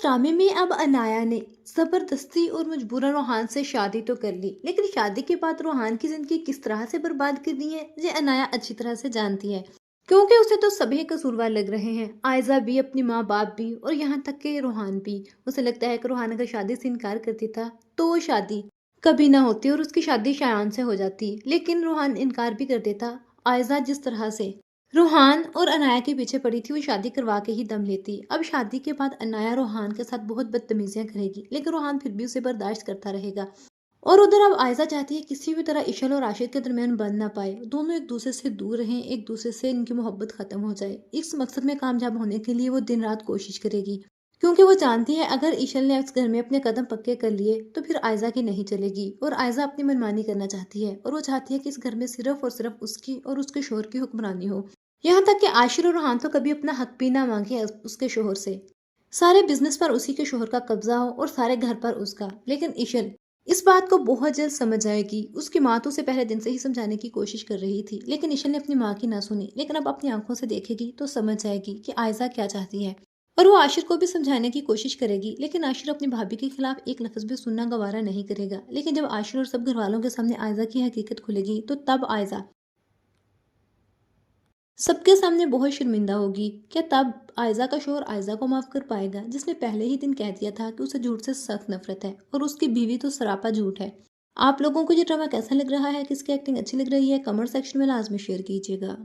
ड्रामे में अब अनाया ने जबरदस्ती और मजबूरन रोहान से शादी तो कर ली, लेकिन शादी के बाद रोहान की जिंदगी किस तरह से बर्बाद कर दी है ये अनाया अच्छी तरह से जानती है। क्योंकि उसे तो सभी कसूरवार लग रहे हैं, आयजा भी, अपनी माँ बाप भी, और यहाँ तक कि रोहान भी। उसे लगता है कि रोहान अगर शादी से इनकार कर देता तो वो शादी कभी ना होती और उसकी शादी शायान से हो जाती, लेकिन रोहान इनकार भी कर देता। आयजा जिस तरह से रोहान और अनाया के पीछे पड़ी थी, वो शादी करवा के ही दम लेती। अब शादी के बाद अनाया रोहान के साथ बहुत बदतमीजियां करेगी, लेकिन रोहान फिर भी उसे बर्दाश्त करता रहेगा। और उधर अब आयजा चाहती है किसी भी तरह इशल और राशिद के दरमियान बन ना पाए, दोनों एक दूसरे से दूर रहें, एक दूसरे से इनकी मोहब्बत खत्म हो जाए। इस मकसद में कामयाब होने के लिए वो दिन रात कोशिश करेगी, क्योंकि वो जानती है अगर इशल ने इस घर में अपने कदम पक्के कर लिए तो फिर आयजा की नहीं चलेगी। और आयजा अपनी मनमानी करना चाहती है, और वो चाहती है कि इस घर में सिर्फ और सिर्फ उसकी और उसके शोहर की हुक्मरानी हो। यहाँ तक कि आशिर और रोहान तो कभी अपना हक भी ना मांगे उसके शोहर से। सारे बिजनेस पर उसी के शोहर का कब्जा हो और सारे घर पर उसका। लेकिन इशल इस बात को बहुत जल्द समझ जाएगी। उसकी माँ तो उसे पहले दिन से ही समझाने की कोशिश कर रही थी, लेकिन इशल ने अपनी माँ की ना सुनी। लेकिन अब अपनी आंखों से देखेगी तो समझ जाएगी कि आयजा क्या चाहती है, और वो आशिर को भी समझाने की कोशिश करेगी। लेकिन आशिर अपनी भाभी के खिलाफ एक लफ्ज भी सुनना गवारा नहीं करेगा। लेकिन जब आशिर और सब घर वालों के सामने आयजा की हकीकत खुलेगी तो तब आयजा सबके सामने बहुत शर्मिंदा होगी। क्या तब आयजा का शोहर आयजा को माफ कर पाएगा, जिसने पहले ही दिन कह दिया था कि उसे झूठ से सख्त नफरत है, और उसकी बीवी तो सरापा झूठ है। आप लोगों को ये ड्रामा कैसा लग रहा है, किसकी एक्टिंग अच्छी लग रही है, कमेंट सेक्शन में लाजमी शेयर कीजिएगा।